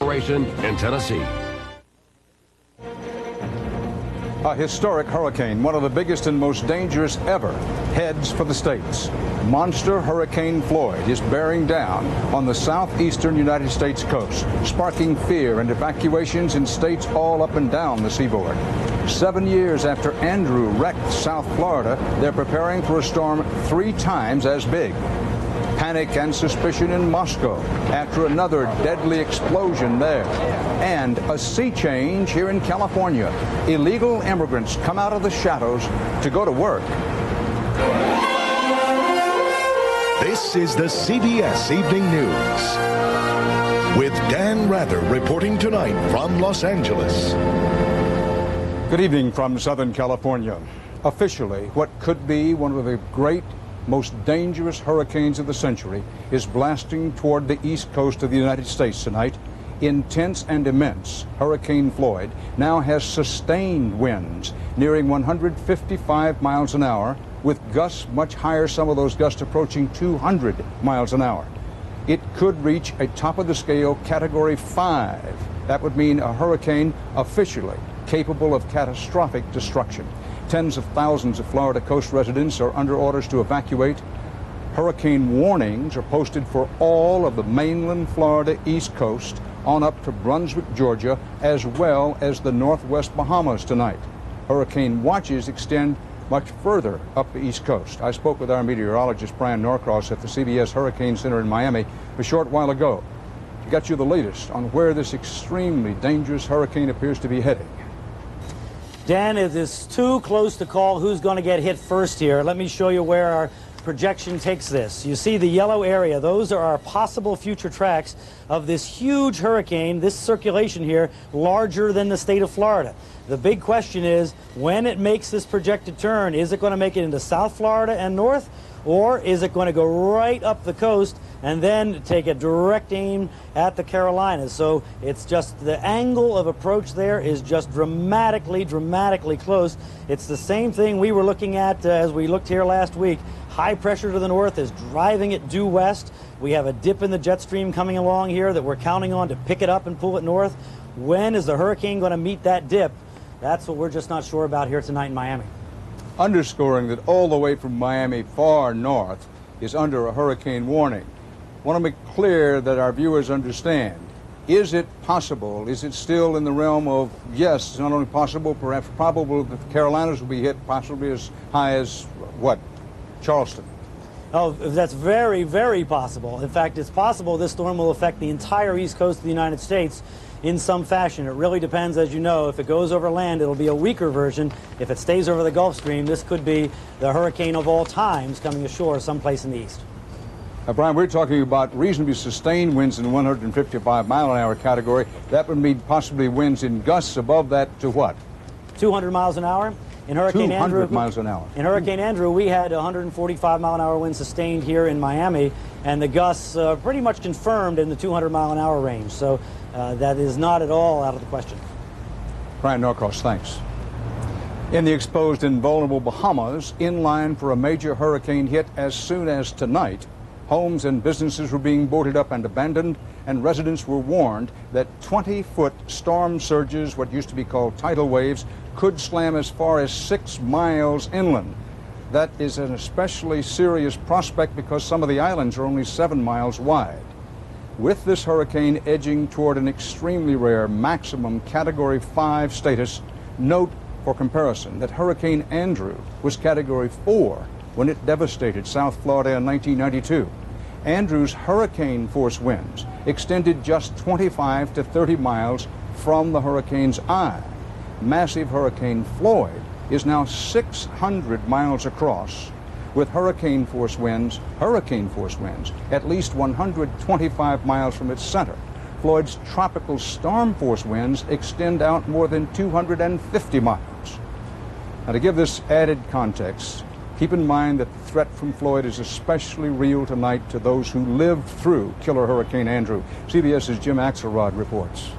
operation in Tennessee. A historic hurricane, one of the biggest and most dangerous ever, heads for the States. Monster Hurricane Floyd is bearing down on the southeastern United States coast, sparking fear and evacuations in states all up and down the seaboard. 7 years after Andrew wrecked South Florida, they're preparing for a storm 3 times as big. Panic and suspicion in Moscow after another deadly explosion there. And a sea change here in California. Illegal immigrants come out of the shadows to go to work. This is the CBS Evening News with Dan Rather reporting tonight from Los Angeles. Good evening from Southern California. Officially, what could be one of the great, most dangerous hurricanes of the century is blasting toward the east coast of the United States tonight. Intense and immense, Hurricane Floyd now has sustained winds nearing 155 miles an hour, with gusts much higher, some of those gusts approaching 200 miles an hour. It could reach a top-of-the-scale Category 5. That would mean a hurricane officially capable of catastrophic destruction. Tens of thousands of Florida coast residents are under orders to evacuate. Hurricane warnings are posted for all of the mainland Florida east coast on up to Brunswick, Georgia, as well as the northwest Bahamas tonight. Hurricane watches extend much further up the east coast. I spoke with our meteorologist Brian Norcross at the CBS Hurricane Center in Miami a short while ago to get you the latest on where this extremely dangerous hurricane appears to be heading. Dan, it is too close to call who's going to get hit first here. Let me show you where our projection takes this. You see the yellow area. Those are our possible future tracks of this huge hurricane, this circulation here, larger than the state of Florida. The big question is, when it makes this projected turn, is it going to make it into South Florida and north, or is it going to go right up the coast and then take a direct aim at the Carolinas? So it's just the angle of approach there is just dramatically close. It's the same thing we were looking at as we looked here last week. High pressure to the north is driving it due west. We have a dip in the jet stream coming along here that we're counting on to pick it up and pull it north. When is the hurricane going to meet that dip? That's what we're just not sure about here tonight in Miami. Underscoring that all the way from Miami far north is under a hurricane warning. I want to make clear that our viewers understand. Is it possible, is it still in the realm of, yes, it's not only possible, perhaps probable that the Carolinas will be hit possibly as high as, what, Charleston? Oh, that's very possible. In fact, it's possible this storm will affect the entire east coast of the United States in some fashion. It really depends, as you know. If it goes over land, it'll be a weaker version. If it stays over the Gulf Stream, this could be the hurricane of all times coming ashore someplace in the east. Brian, we're talking about reasonably sustained winds in the 155-mile-an-hour category. That would mean possibly winds in gusts above that to what? 200 miles an hour. In Hurricane 200 Andrew, miles an hour. In Hurricane Andrew, we had 145-mile-an-hour winds sustained here in Miami, and the gusts pretty much confirmed in the 200-mile-an-hour range. So that is not at all out of the question. Brian Norcross, thanks. In the exposed and vulnerable Bahamas, in line for a major hurricane hit as soon as tonight, homes and businesses were being boarded up and abandoned, and residents were warned that 20-foot storm surges, what used to be called tidal waves, could slam as far as 6 miles inland. That is an especially serious prospect because some of the islands are only 7 miles wide. With this hurricane edging toward an extremely rare maximum Category 5 status, note for comparison that Hurricane Andrew was Category 4 when it devastated South Florida in 1992. Andrew's hurricane force winds extended just 25 to 30 miles from the hurricane's eye. Massive Hurricane Floyd is now 600 miles across, with hurricane force winds at least 125 miles from its center. Floyd's tropical storm force winds extend out more than 250 miles. Now, to give this added context, keep in mind that the threat from Floyd is especially real tonight to those who lived through killer Hurricane Andrew. CBS's Jim Axelrod reports.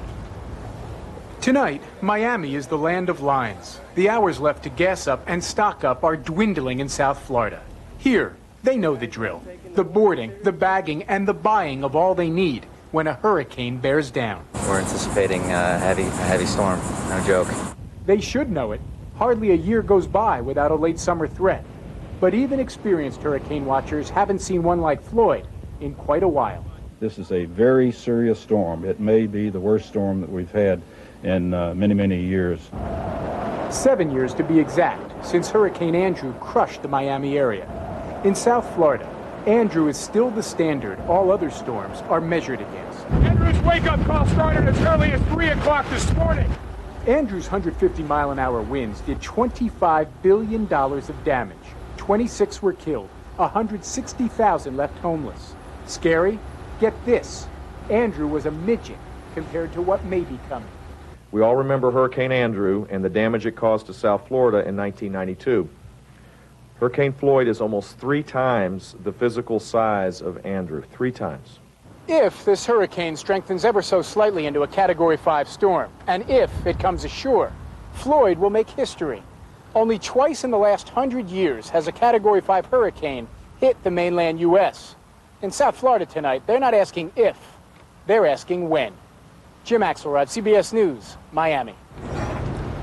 Tonight, Miami is the land of lines. The hours left to gas up and stock up are dwindling in South Florida. Here, they know the drill. The boarding, the bagging, and the buying of all they need when a hurricane bears down. We're anticipating a heavy storm, no joke. They should know it. Hardly a year goes by without a late summer threat. But even experienced hurricane watchers haven't seen one like Floyd in quite a while. This is a very serious storm. It may be the worst storm that we've had in many, many years. 7 years to be exact, since Hurricane Andrew crushed the Miami area. In South Florida, Andrew is still the standard all other storms are measured against. Andrew's wake-up call started as early as 3 o'clock this morning. Andrew's 150-mile-an-hour winds did $25 billion of damage. 26 were killed. 160,000 left homeless. Scary? Get this. Andrew was a midget compared to what may be coming. We all remember Hurricane Andrew and the damage it caused to South Florida in 1992. Hurricane Floyd is almost 3 times the physical size of Andrew. 3 times. If this hurricane strengthens ever so slightly into a Category 5 storm, and if it comes ashore, Floyd will make history. Only twice in the last 100 years has a Category 5 hurricane hit the mainland U.S. In South Florida tonight, they're not asking if, they're asking when. Jim Axelrod, CBS News, Miami.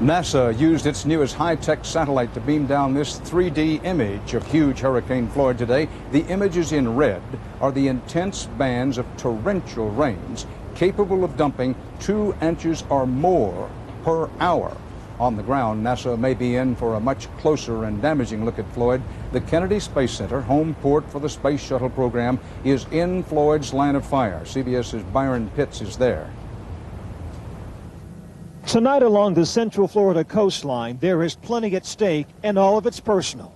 NASA used its newest high-tech satellite to beam down this 3D image of huge Hurricane Floyd today. The images in red are the intense bands of torrential rains capable of dumping 2 inches or more per hour. On the ground, NASA may be in for a much closer and damaging look at Floyd. The Kennedy Space Center, home port for the Space Shuttle program, is in Floyd's line of fire. CBS's Byron Pitts is there. Tonight along the Central Florida coastline, there is plenty at stake, and all of it's personal.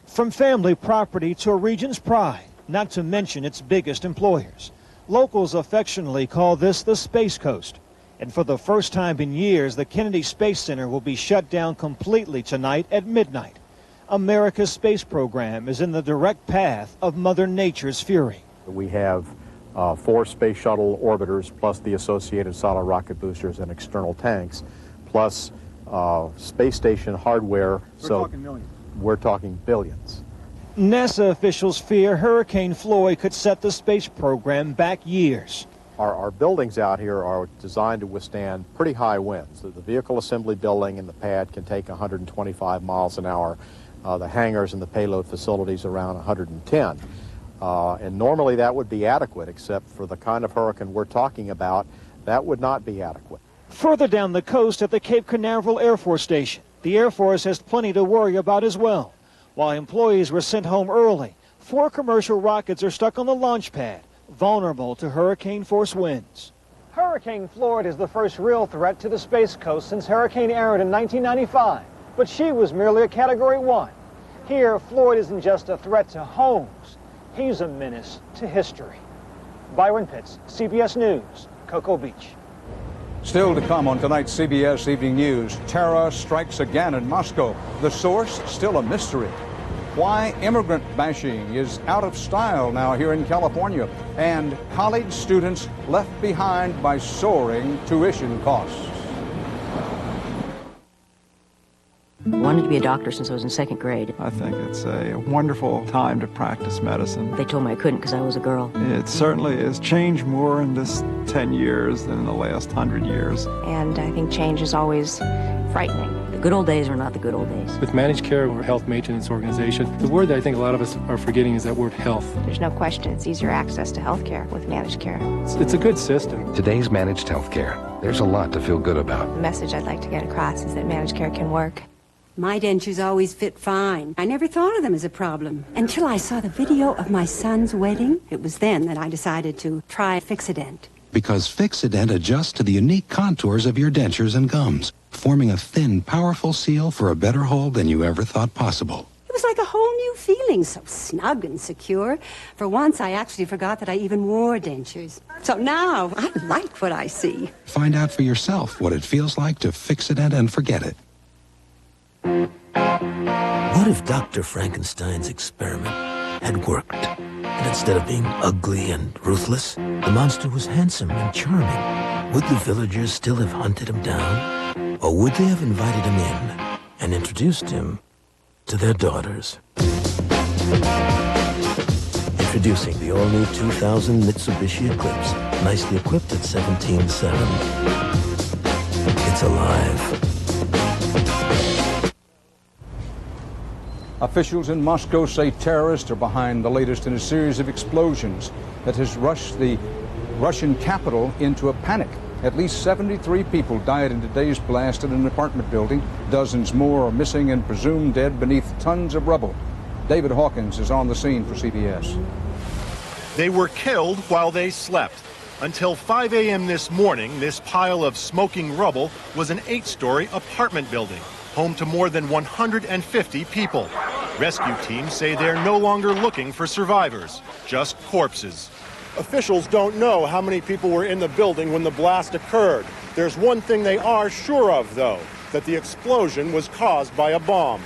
From family property to a region's pride, not to mention its biggest employers. Locals affectionately call this the Space Coast. And for the first time in years, the Kennedy Space Center will be shut down completely tonight at midnight. America's space program is in the direct path of Mother Nature's fury. We have 4 space shuttle orbiters, plus the associated solid rocket boosters and external tanks, plus space station hardware. We're talking millions. We're talking billions. NASA officials fear Hurricane Floyd could set the space program back years. Our buildings out here are designed to withstand pretty high winds. The vehicle assembly building and the pad can take 125 miles an hour. The hangars and the payload facilities around 110. And normally that would be adequate, except for the kind of hurricane we're talking about, that would not be adequate. Further down the coast at the Cape Canaveral Air Force Station, the Air Force has plenty to worry about as well. While employees were sent home early, 4 commercial rockets are stuck on the launch pad, vulnerable to hurricane-force winds. Hurricane Floyd is the first real threat to the Space Coast since Hurricane Aaron in 1995, but she was merely a Category 1. Here, Floyd isn't just a threat to homes, he's a menace to history. Byron Pitts, CBS News, Cocoa Beach. Still to come on tonight's CBS Evening News, terror strikes again in Moscow. The source still a mystery. Why immigrant bashing is out of style now here in California, and college students left behind by soaring tuition costs. I wanted to be a doctor since I was in 2nd grade. I think it's a wonderful time to practice medicine. They told me I couldn't because I was a girl. It certainly has changed more in this 10 years than in the last 100 years. And I think change is always frightening. The good old days are not the good old days. With managed care, we're a health maintenance organization. The word that I think a lot of us are forgetting is that word health. There's no question it's easier access to health care with managed care. It's a good system. Today's managed health care. There's a lot to feel good about. The message I'd like to get across is that managed care can work. My dentures always fit fine. I never thought of them as a problem until I saw the video of my son's wedding. It was then that I decided to try Fixodent. Because Fixodent adjusts to the unique contours of your dentures and gums, forming a thin, powerful seal for a better hold than you ever thought possible. It was like a whole new feeling, so snug and secure. For once, I actually forgot that I even wore dentures. So now, I like what I see. Find out for yourself what it feels like to Fixodent and forget it. What if Dr. Frankenstein's experiment had worked? And instead of being ugly and ruthless, the monster was handsome and charming. Would the villagers still have hunted him down? Or would they have invited him in and introduced him to their daughters? Introducing the all-new 2000 Mitsubishi Eclipse. nicely equipped at 17.7. It's alive. Officials in Moscow say terrorists are behind the latest in a series of explosions that has rushed the Russian capital into a panic. At least 73 people died in today's blast at an apartment building. Dozens more are missing and presumed dead beneath tons of rubble. David Hawkins is on the scene for CBS. They were killed while they slept. Until 5 a.m. this morning, this pile of smoking rubble was an 8-story apartment building, home to more than 150 people. Rescue teams say they're no longer looking for survivors, just corpses. Officials don't know how many people were in the building when the blast occurred. There's one thing they are sure of, though, that the explosion was caused by a bomb.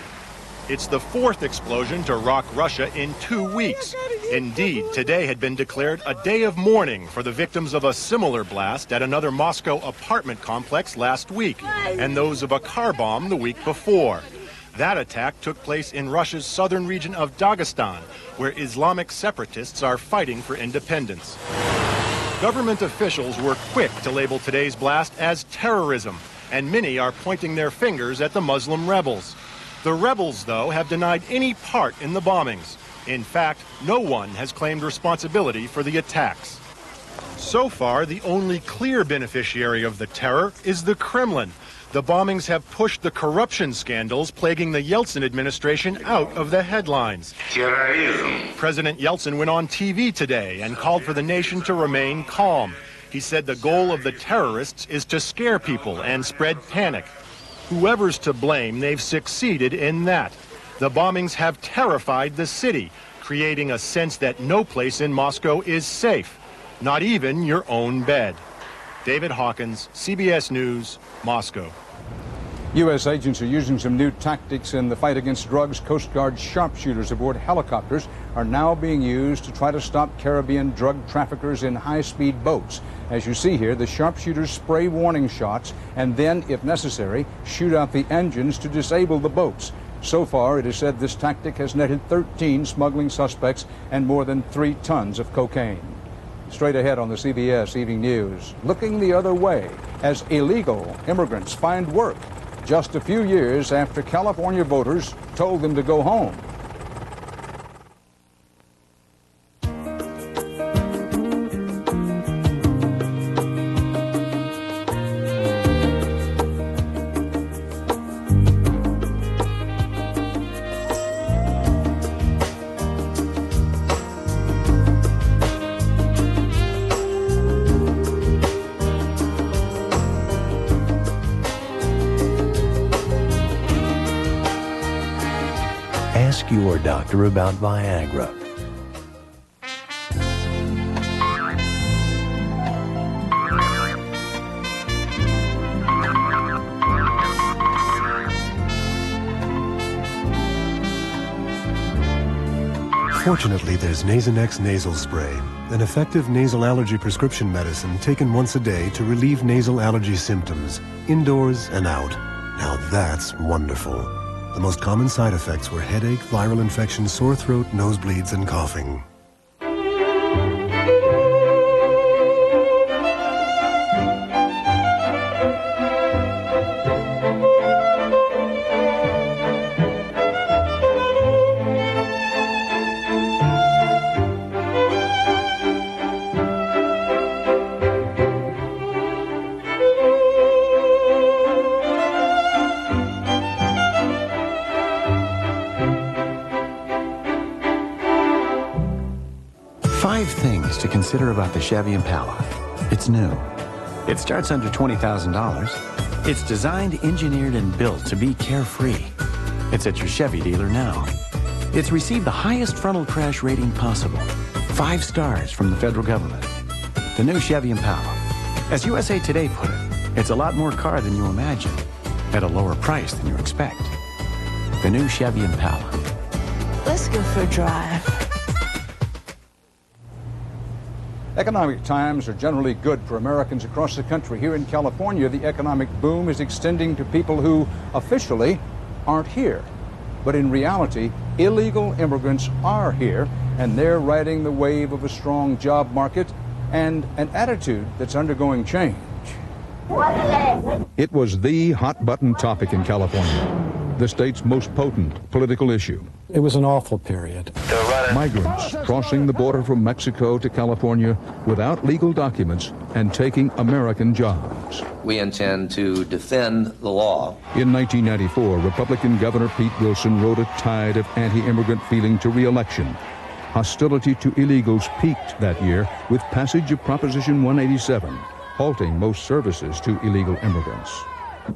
It's the 4th explosion to rock Russia in 2 weeks. Indeed, today had been declared a day of mourning for the victims of a similar blast at another Moscow apartment complex last week, and those of a car bomb the week before. That attack took place in Russia's southern region of Dagestan, where Islamic separatists are fighting for independence. Government officials were quick to label today's blast as terrorism, and many are pointing their fingers at the Muslim rebels. The rebels, though, have denied any part in the bombings. In fact, no one has claimed responsibility for the attacks. So far, the only clear beneficiary of the terror is the Kremlin. The bombings have pushed the corruption scandals plaguing the Yeltsin administration out of the headlines. Terrorism. President Yeltsin went on TV today and called for the nation to remain calm. He said the goal of the terrorists is to scare people and spread panic. Whoever's to blame, they've succeeded in that. The bombings have terrified the city, creating a sense that no place in Moscow is safe, not even your own bed. David Hawkins, CBS News, Moscow. U.S. agents are using some new tactics in the fight against drugs. Coast Guard sharpshooters aboard helicopters are now being used to try to stop Caribbean drug traffickers in high-speed boats. As you see here, the sharpshooters spray warning shots and then, if necessary, shoot out the engines to disable the boats. So far, it is said this tactic has netted 13 smuggling suspects and more than 3 tons of cocaine. Straight ahead on the CBS Evening News, looking the other way as illegal immigrants find work just a few years after California voters told them to go home. Ask your doctor about Viagra. Fortunately, there's Nasonex nasal spray, an effective nasal allergy prescription medicine taken once a day to relieve nasal allergy symptoms, indoors and out. Now that's wonderful. The most common side effects were headache, viral infection, sore throat, nosebleeds, and coughing. To consider about the Chevy Impala. It's new. It starts under $20,000. It's designed, engineered, and built to be carefree. It's at your Chevy dealer now. It's received the highest frontal crash rating possible. 5 stars from the federal government. The new Chevy Impala. As USA Today put it, it's a lot more car than you imagine, at a lower price than you expect. The new Chevy Impala. Let's go for a drive. Economic times are generally good for Americans across the country. Here in California, the economic boom is extending to people who officially aren't here. But in reality, illegal immigrants are here, and they're riding the wave of a strong job market and an attitude that's undergoing change. It was the hot-button topic in California, the state's most potent political issue. It was an awful period. Migrants crossing the border from Mexico to California without legal documents and taking American jobs. We intend to defend the law. In 1994, Republican Governor Pete Wilson rode a tide of anti-immigrant feeling to re-election. Hostility to illegals peaked that year with passage of Proposition 187, halting most services to illegal immigrants.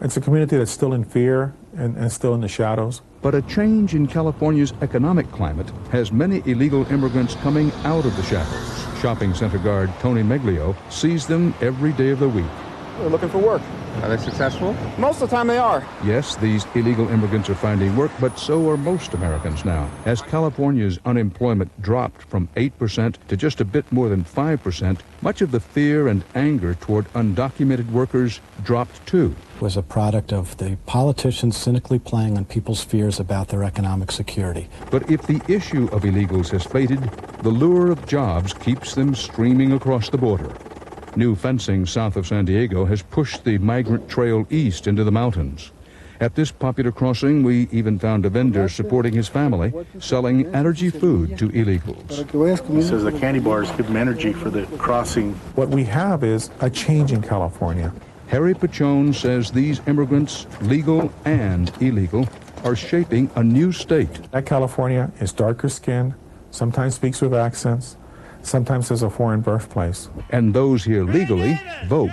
It's a community that's still in fear and still in the shadows. But a change in California's economic climate has many illegal immigrants coming out of the shadows. Shopping center guard Tony Meglio sees them every day of the week. They're looking for work. Are they successful? Most of the time they are. Yes, these illegal immigrants are finding work, but so are most Americans now. As California's unemployment dropped from 8% to just a bit more than 5%, much of the fear and anger toward undocumented workers dropped too. It was a product of the politicians cynically playing on people's fears about their economic security. But if the issue of illegals has faded, the lure of jobs keeps them streaming across the border. New fencing south of San Diego has pushed the migrant trail east into the mountains. At this popular crossing, we even found a vendor supporting his family, selling energy food to illegals. He says the candy bars give them energy for the crossing. What we have is a change in California. Harry Pachone says these immigrants, legal and illegal, are shaping a new state. That California is darker skinned, sometimes speaks with accents, sometimes has a foreign birthplace. And those here legally vote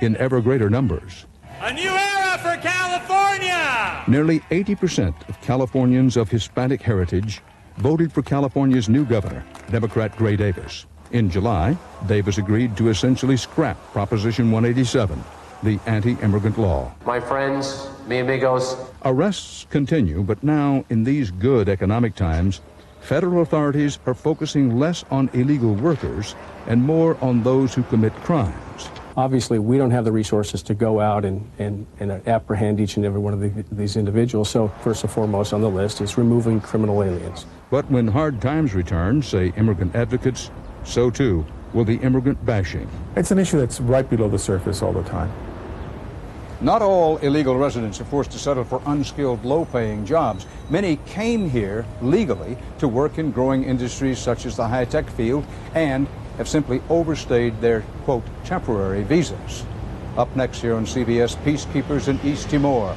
in ever greater numbers. A new era for California! Nearly 80% of Californians of Hispanic heritage voted for California's new governor, Democrat Gray Davis. In July, Davis agreed to essentially scrap Proposition 187, the anti-immigrant law. My friends, mi amigos. Arrests continue, but now, in these good economic times, federal authorities are focusing less on illegal workers and more on those who commit crimes. Obviously, we don't have the resources to go out and apprehend each and every one of these individuals, so first and foremost on the list is removing criminal aliens. But when hard times return, say immigrant advocates, so too will the immigrant bashing. It's an issue that's right below the surface all the time. Not all illegal residents are forced to settle for unskilled, low-paying jobs. Many came here legally to work in growing industries such as the high-tech field and have simply overstayed their, quote, temporary visas. Up next here on CBS, peacekeepers in East Timor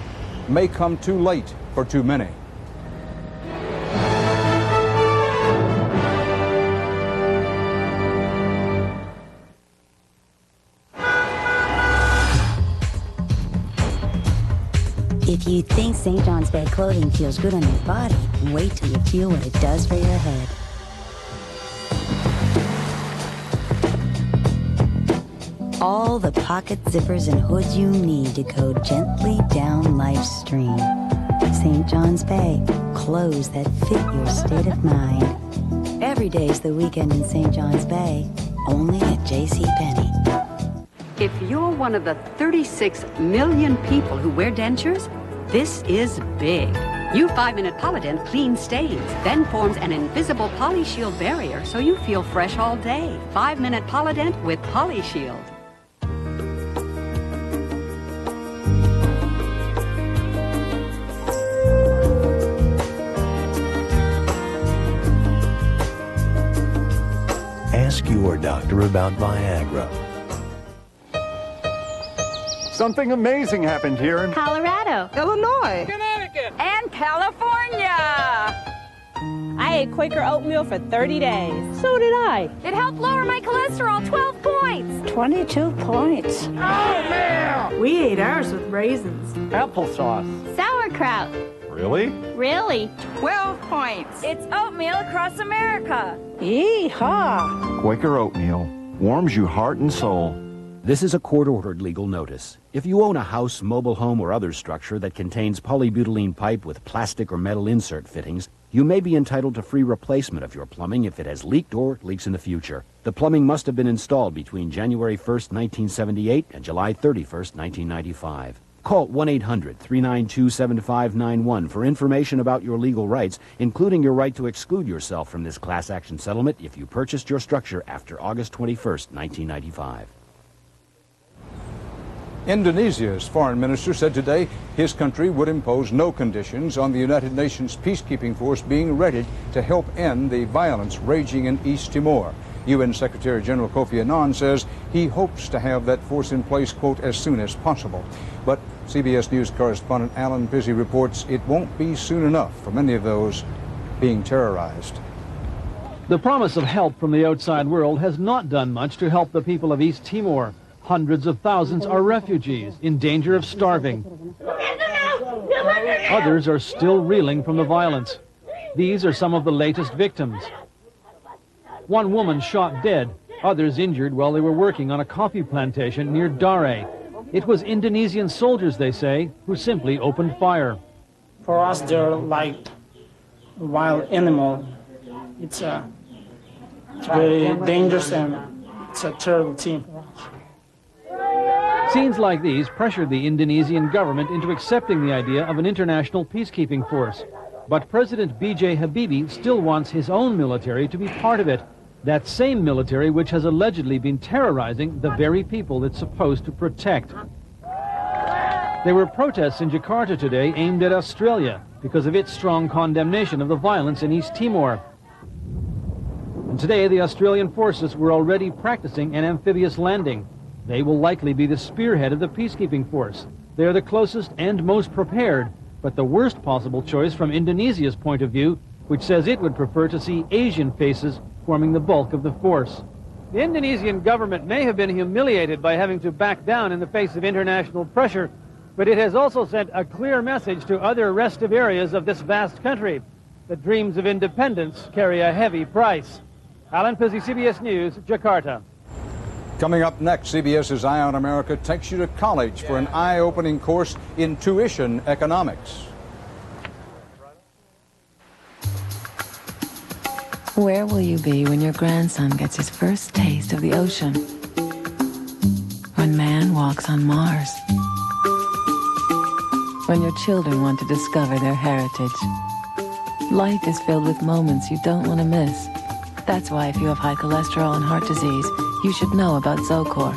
may come too late for too many. If you think St. John's Bay clothing feels good on your body, wait till you feel what it does for your head. All the pocket zippers and hoods you need to go gently down life's stream. St. John's Bay, clothes that fit your state of mind. Every day's the weekend in St. John's Bay, only at JCPenney. If you're one of the 36 million people who wear dentures, this is big. New 5-Minute Polydent cleans stains, then forms an invisible PolyShield barrier so you feel fresh all day. 5-Minute Polydent with PolyShield. Ask your doctor about Viagra. Something amazing happened here in Colorado, Illinois, Connecticut, and California. I ate Quaker oatmeal for 30 days. So did I. It helped lower my cholesterol 12 points. 22 points. Oh, man! We ate ours with raisins. Applesauce. Sauerkraut. Really? Really? 12 points. It's oatmeal across America. Yee-haw. Quaker oatmeal warms your heart and soul. This is a court-ordered legal notice. If you own a house, mobile home, or other structure that contains polybutylene pipe with plastic or metal insert fittings, you may be entitled to free replacement of your plumbing if it has leaked or leaks in the future. The plumbing must have been installed between January 1st, 1978 and July 31st, 1995. Call 1-800-392-7591 for information about your legal rights, including your right to exclude yourself from this class action settlement if you purchased your structure after August 21st, 1995. Indonesia's foreign minister said today his country would impose no conditions on the United Nations peacekeeping force being ready to help end the violence raging in East Timor. UN Secretary General Kofi Annan says he hopes to have that force in place, quote, as soon as possible. But CBS News correspondent Alan Pizzi reports it won't be soon enough for many of those being terrorized. The promise of help from the outside world has not done much to help the people of East Timor. Hundreds of thousands are refugees in danger of starving. Others are still reeling from the violence. These are some of the latest victims. One woman shot dead, others injured while they were working on a coffee plantation near Dare. It was Indonesian soldiers, they say, who simply opened fire. For us, they're like a wild animal. It's very dangerous and it's a terrible team for us. Scenes like these pressured the Indonesian government into accepting the idea of an international peacekeeping force. But President B.J. Habibie still wants his own military to be part of it. That same military which has allegedly been terrorizing the very people it's supposed to protect. There were protests in Jakarta today aimed at Australia because of its strong condemnation of the violence in East Timor. And today the Australian forces were already practicing an amphibious landing. They will likely be the spearhead of the peacekeeping force. They are the closest and most prepared, but the worst possible choice from Indonesia's point of view, which says it would prefer to see Asian faces forming the bulk of the force. The Indonesian government may have been humiliated by having to back down in the face of international pressure, but it has also sent a clear message to other restive areas of this vast country. The dreams of independence carry a heavy price. Alan Pizzi, CBS News, Jakarta. Coming up next, CBS's Eye on America takes you to college for an eye-opening course in tuition economics. Where will you be when your grandson gets his first taste of the ocean? When man walks on Mars? When your children want to discover their heritage? Life is filled with moments you don't want to miss. That's why if you have high cholesterol and heart disease, you should know about Zocor.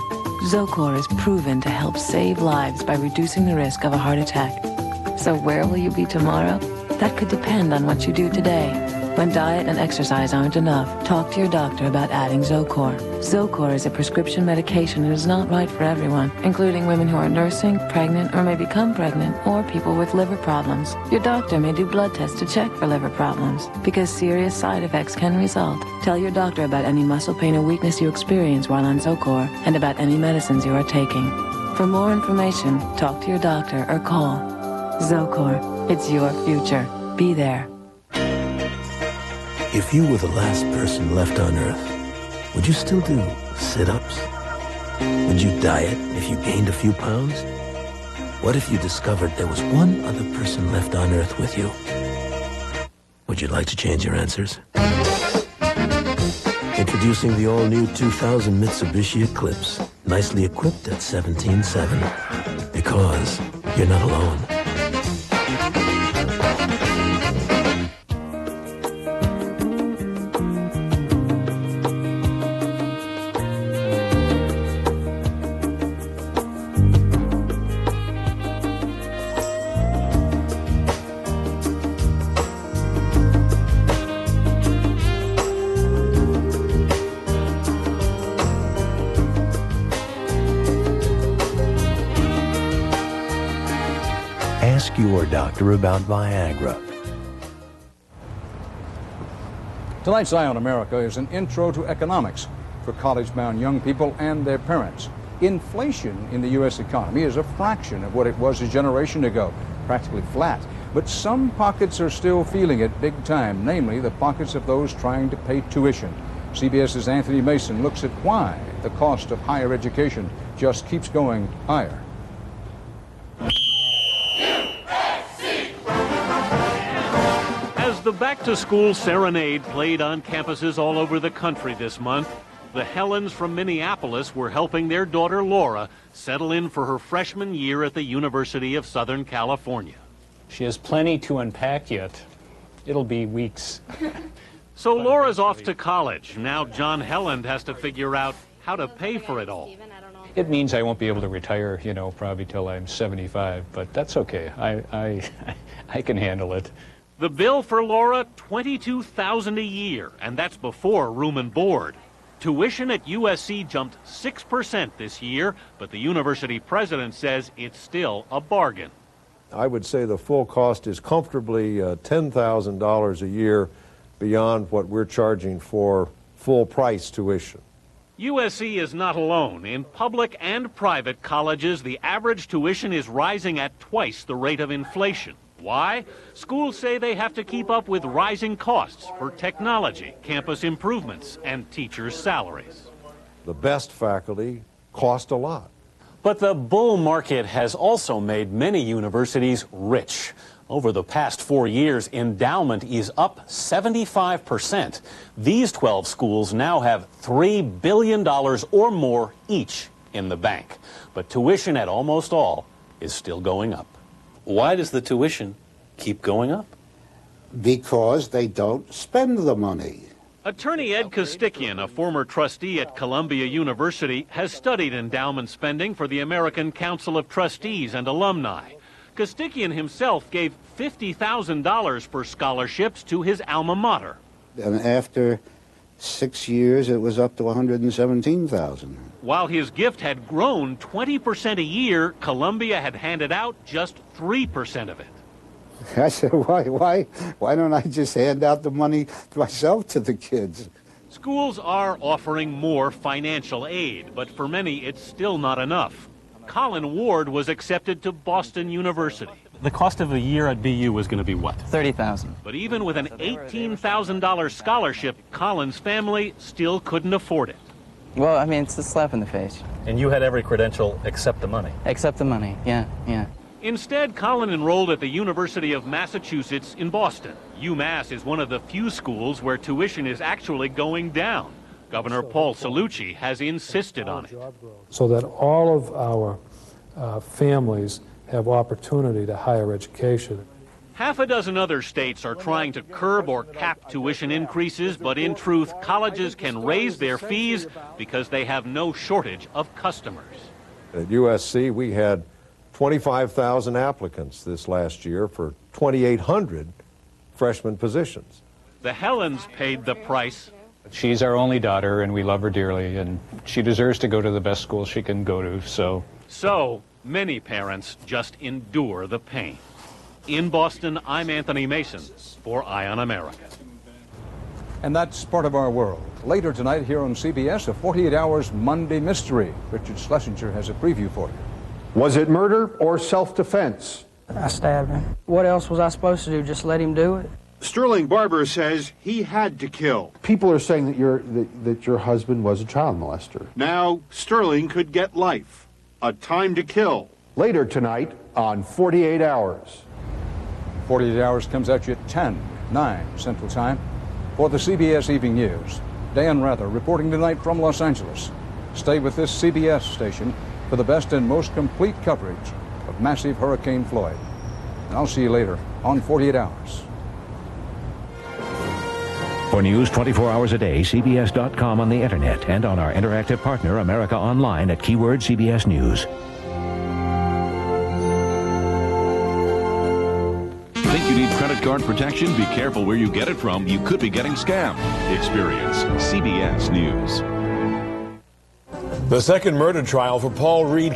Zocor is proven to help save lives by reducing the risk of a heart attack. So where will you be tomorrow? That could depend on what you do today. When diet and exercise aren't enough, talk to your doctor about adding Zocor. Zocor is a prescription medication and is not right for everyone, including women who are nursing, pregnant, or may become pregnant, or people with liver problems. Your doctor may do blood tests to check for liver problems, because serious side effects can result. Tell your doctor about any muscle pain or weakness you experience while on Zocor, and about any medicines you are taking. For more information, talk to your doctor or call. Zocor, it's your future. Be there. If you were the last person left on Earth, would you still do sit-ups? Would you diet if you gained a few pounds? What if you discovered there was one other person left on Earth with you? Would you like to change your answers? Introducing the all-new 2000 Mitsubishi Eclipse, nicely equipped at 17.7. Because you're not alone. Ask your doctor about Viagra. Tonight's Eye on America is an intro to economics for college-bound young people and their parents. Inflation in the U.S. economy is a fraction of what it was a generation ago, practically flat. But some pockets are still feeling it big time, namely the pockets of those trying to pay tuition. CBS's Anthony Mason looks at why the cost of higher education just keeps going higher. The back-to-school serenade played on campuses all over the country this month. The Helens from Minneapolis were helping their daughter Laura settle in for her freshman year at the University of Southern California. She has plenty to unpack yet. It'll be weeks. So Laura's off to college. Now John Helland has to figure out how to pay for it all. It means I won't be able to retire, probably till I'm 75, but that's okay. I can handle it. The bill for Laura, $22,000 a year, and that's before room and board. Tuition at USC jumped 6% this year, but the university president says it's still a bargain. I would say the full cost is comfortably $10,000 a year beyond what we're charging for full price tuition. USC is not alone. In public and private colleges, the average tuition is rising at twice the rate of inflation. Why? Schools say they have to keep up with rising costs for technology, campus improvements, and teachers' salaries. The best faculty cost a lot. But the bull market has also made many universities rich. Over the past 4 years, endowment is up 75%. These 12 schools now have $3 billion or more each in the bank. But tuition at almost all is still going up. Why does the tuition keep going up? Because they don't spend the money. Attorney Ed Kostikian, a former trustee at Columbia University, has studied endowment spending for the American Council of Trustees and Alumni. Kostikian himself gave $50,000 for scholarships to his alma mater. And after 6 years, it was up to $117,000. While his gift had grown 20% a year, Columbia had handed out just 3% of it. I said, why don't I just hand out the money myself to the kids? Schools are offering more financial aid, but for many it's still not enough. Colin Ward was accepted to Boston University. The cost of a year at BU was going to be what? $30,000. But even with an $18,000 scholarship, Colin's family still couldn't afford it. Well, I mean, it's a slap in the face. And you had every credential except the money? Except the money, yeah. Instead, Colin enrolled at the University of Massachusetts in Boston. UMass is one of the few schools where tuition is actually going down. Governor Paul Cellucci has insisted on it. So that all of our families have opportunity to higher education. Half a dozen other states are trying to curb or cap tuition increases, but in truth, colleges can raise their fees because they have no shortage of customers. At USC, we had 25,000 applicants this last year for 2,800 freshman positions. The Helens paid the price. She's our only daughter, and we love her dearly, and she deserves to go to the best school she can go to, so. So, many parents just endure the pain. In Boston, I'm Anthony Mason for Eye on America. And that's part of our world. Later tonight here on CBS, a 48 Hours Monday Mystery. Richard Schlesinger has a preview for you. Was it murder or self-defense? I stabbed him. What else was I supposed to do? Just let him do it? Sterling Barber says he had to kill. People are saying that your husband was a child molester. Now, Sterling could get life. A time to kill. Later tonight on 48 Hours. 48 Hours comes at you at 9 Central Time. For the CBS Evening News, Dan Rather reporting tonight from Los Angeles. Stay with this CBS station for the best and most complete coverage of massive Hurricane Floyd. And I'll see you later on 48 Hours. For news 24 hours a day, CBS.com on the internet and on our interactive partner, America Online, at keyword CBS News. Think you need credit card protection? Be careful where you get it from. You could be getting scammed. Experience CBS News. The second murder trial for Paul Reed